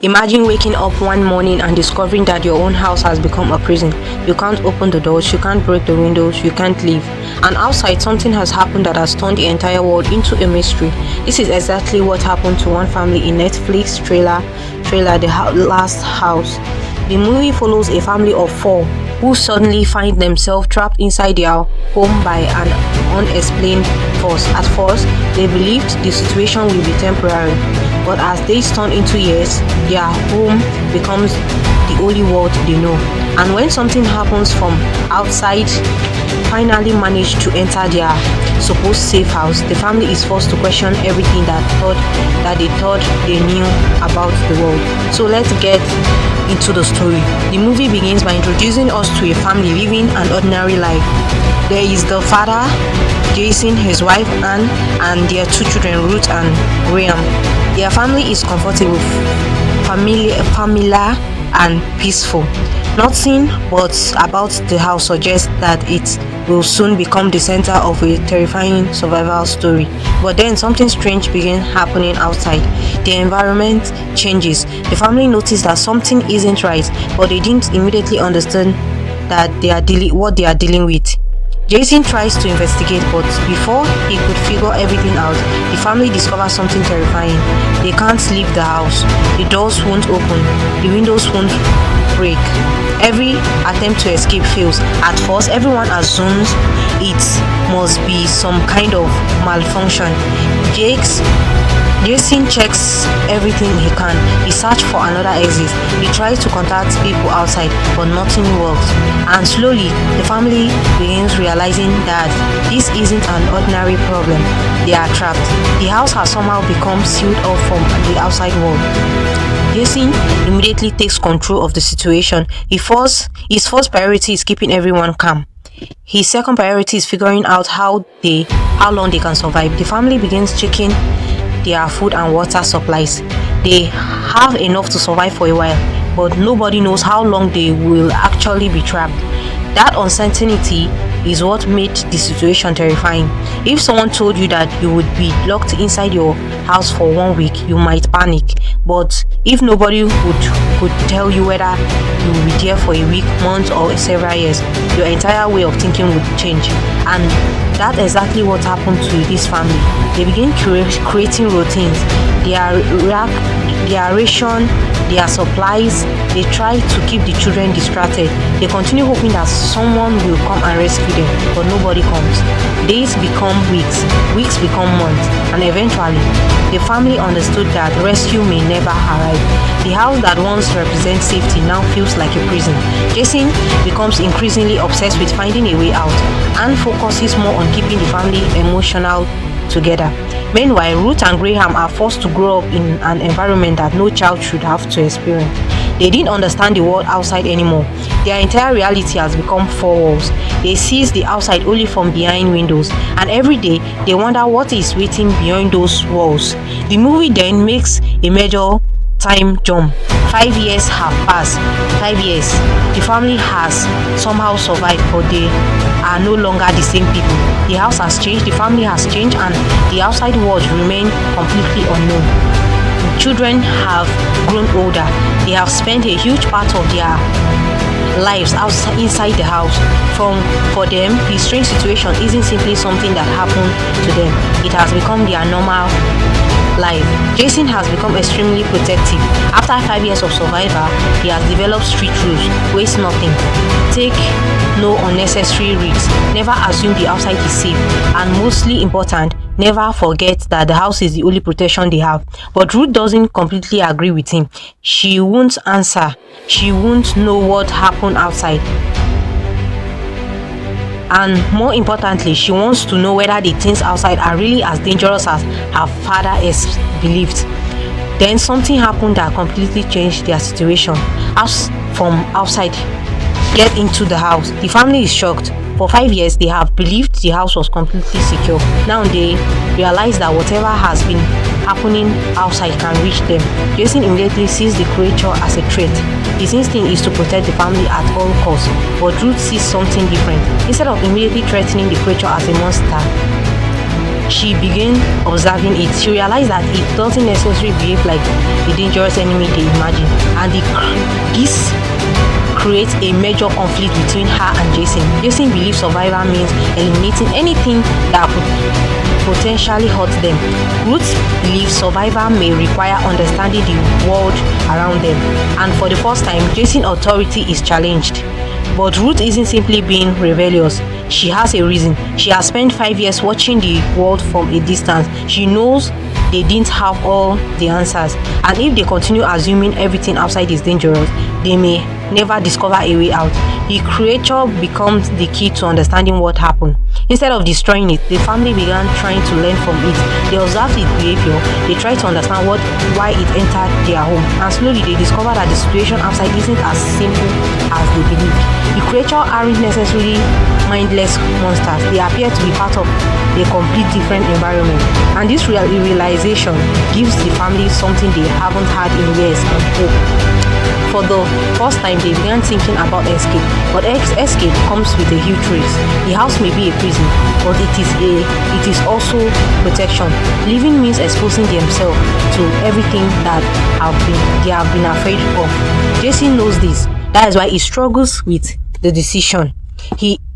Imagine waking up one morning and discovering that your own house has become a prison. You can't open the doors, you can't break the windows, you can't leave. And outside, something has happened that has turned the entire world into a mystery. This is exactly what happened to one family in Netflix trailer The Last House. The movie follows a family of four who suddenly find themselves trapped inside their home by an unexplained force. At first, they believed the situation will be temporary, but as days turn into years, their home becomes the only world they know. And when something happens from outside finally manage to enter their supposed safe house, the family is forced to question everything that they thought they knew about the world. So let's get into the story. The movie begins by introducing us to a family living an ordinary life. There is the father, Jason, his wife Anne, and their two children, Ruth and Graham. Their family is comfortable, familiar, and peaceful. Nothing but about the house suggests that it will soon become the center of a terrifying survival story. But then something strange begins happening outside. The environment changes. The family notice that something isn't right, but they didn't immediately understand that what they are dealing with. Jason tries to investigate, but before he could figure everything out, the family discovers something terrifying. They can't leave the house. The doors won't open. The windows won't break. Every attempt to escape fails. At first, everyone assumes it must be some kind of malfunction. Jason checks everything he can. He searches for another exit. He tries to contact people outside, but nothing works. And slowly, the family begins realizing that this isn't an ordinary problem. They are trapped. The house has somehow become sealed off from the outside world. Jason immediately takes control of the situation. His first priority is keeping everyone calm. His second priority is figuring out how long they can survive. The family begins checking their food and water supplies. They have enough to survive for a while, but nobody knows how long they will actually be trapped. That uncertainty is what made the situation terrifying. If someone told you that you would be locked inside your house for 1 week, you might panic. But if nobody could tell you whether you will be there for a week, month, or several years, your entire way of thinking would change. And that's exactly what happened to this family. They begin creating routines. Their ration, their supplies. They try to keep the children distracted. They continue hoping that someone will come and rescue them, but nobody comes. Days become weeks become months, and eventually, the family understood that rescue may never arrive. The house that once represents safety now feels like a prison. Jason becomes increasingly obsessed with finding a way out and focuses more on keeping the family emotional together. Meanwhile, Ruth and Graham are forced to grow up in an environment that no child should have to experience. They didn't understand the world outside anymore. Their entire reality has become four walls. They see the outside only from behind windows, and every day they wonder what is waiting behind those walls. The movie then makes a major time jump. 5 years have passed. 5 years. The family has somehow survived, but they are no longer the same people. The house has changed, the family has changed, and the outside world remain completely unknown. Children have grown older. They have spent a huge part of their lives inside the house. For them, the strange situation isn't simply something that happened to them. It has become their normal life. Jason has become extremely protective. After 5 years of survival, he has developed strict rules. Waste nothing. Take no unnecessary risks. Never assume the outside is safe. And mostly important, never forget that the house is the only protection they have. But Ruth doesn't completely agree with him. She won't answer. She won't know what happened outside. And more importantly, she wants to know whether the things outside are really as dangerous as her father has believed. Then something happened that completely changed their situation. As from outside get into the house, the family is shocked. For 5 years, they have believed the house was completely secure. Now they realize that whatever has been happening outside can reach them. Jason immediately sees the creature as a threat. His instinct is to protect the family at all costs, but Ruth sees something different. Instead of immediately threatening the creature as a monster, She began observing it. She realized that it doesn't necessarily behave like a dangerous enemy they imagine, and this creates a major conflict between her and Jason. Jason believes survival means eliminating anything that could potentially hurt them. Ruth believes survival may require understanding the world around them, and for the first time, Jason's authority is challenged. But Ruth isn't simply being rebellious. She has a reason. She has spent 5 years watching the world from a distance. She knows they didn't have all the answers, and if they continue assuming everything outside is dangerous, they may never discover a way out. The creature becomes the key to understanding what happened. Instead of destroying it, the family began trying to learn from it. They observed its behavior, they tried to understand why it entered their home, and slowly they discovered that the situation outside isn't as simple as they believed. The creature aren't necessarily mindless monsters, they appear to be part of a complete different environment. And this realization gives the family something they haven't had in years, and hope. For the first time, they began thinking about escape, but escape comes with a huge risk. The house may be a prison, but it is also protection. Living means exposing themselves to everything that they have been afraid of. Jason knows this. That is why he struggles with the decision.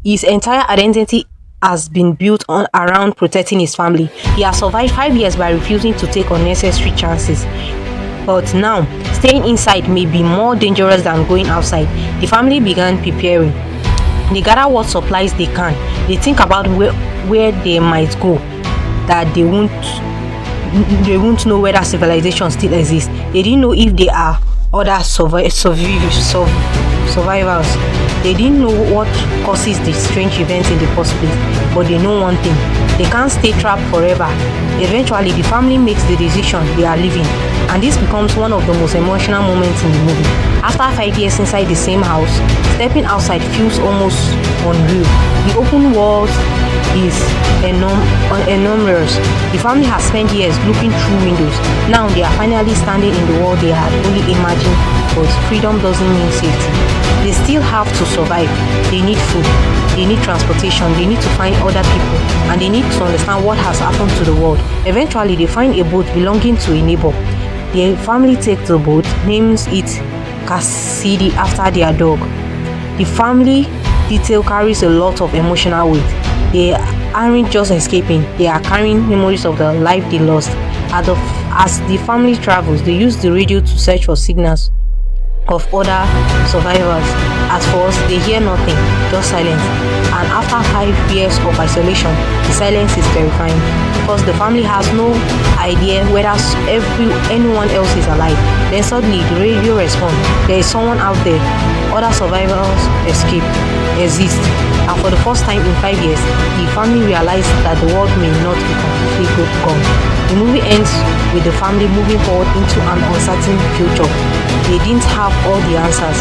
His entire identity has been built around protecting his family. He has survived 5 years by refusing to take unnecessary chances. But now, staying inside may be more dangerous than going outside. The family began preparing. They gather what supplies they can. They think about where they might go, that they won't know whether civilization still exists. They didn't know if there are other survivors. They didn't know what causes the strange events in the first place, but they know one thing: they can't stay trapped forever. Eventually, the family makes the decision they are leaving, and this becomes one of the most emotional moments in the movie. After 5 years inside the same house, stepping outside feels almost unreal. The open world is enormous. The family has spent years looking through windows. Now they are finally standing in the world they had only imagined, but freedom doesn't mean safety. They still have to survive. They need food, they need transportation, they need to find other people, and they need to understand what has happened to the world. Eventually, they find a boat belonging to a neighbor. The family takes the boat, names it Cassidy after their dog. The family detail carries a lot of emotional weight. They aren't just escaping, they are carrying memories of the life they lost. As the family travels, they use the radio to search for signals of other survivors. At first, they hear nothing, just silence. And after 5 years of isolation, the silence is terrifying, because the family has no idea whether anyone else is alive. Then suddenly, the radio responds, there is someone out there. Other survivors exist. And for the first time in 5 years, the family realized that the world may not be completely gone. The movie ends with the family moving forward into an uncertain future. They didn't have all the answers.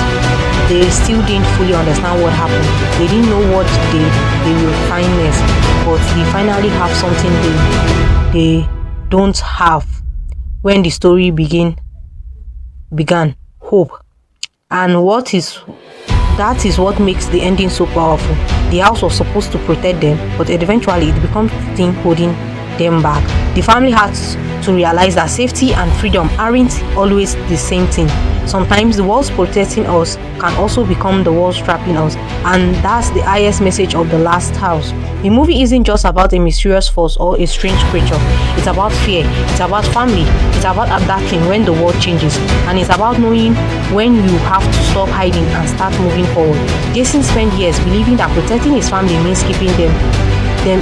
They still didn't fully understand what happened. They didn't know what they will find next. But they finally have something they don't have when the story began. Hope. And that is what makes the ending so powerful. The house was supposed to protect them, but eventually it becomes the thing holding them back. The family has to realize that safety and freedom aren't always the same thing. Sometimes the walls protecting us can also become the walls trapping us, and that's the highest message of The Last House. The movie isn't just about a mysterious force or a strange creature. It's about fear, it's about family, it's about adapting when the world changes, and it's about knowing when you have to stop hiding and start moving forward. Jason spent years believing that protecting his family means keeping them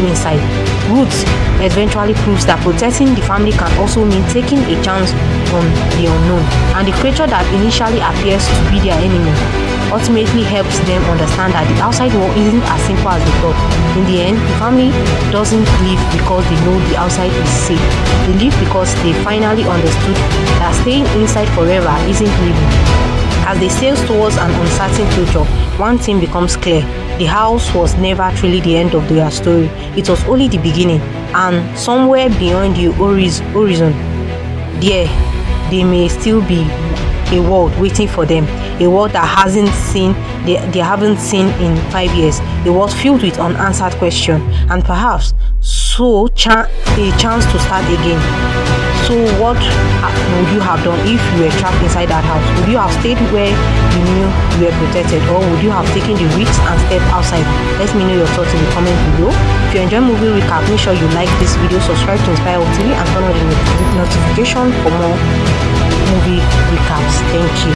inside. Roots eventually proves that protecting the family can also mean taking a chance on the unknown, and the creature that initially appears to be their enemy ultimately helps them understand that the outside world isn't as simple as they thought. In the end, the family doesn't live because they know the outside is safe. They live because they finally understood that staying inside forever isn't living. As they sail towards an uncertain future, one thing becomes clear: the house was never truly the end of their story. It was only the beginning, and somewhere beyond the horizon, there may still be a world waiting for them, a world that they haven't seen in 5 years, a world filled with unanswered questions, and perhaps so a chance to start again. So what would you have done if you were trapped inside that house? Would you have stayed where you knew you were protected, or would you have taken the risks and stepped outside? Let me know your thoughts in the comment below. If you enjoy movie recap, make sure you like this video, subscribe to Inspire TV, and turn on the notification for more movie recaps. Thank you.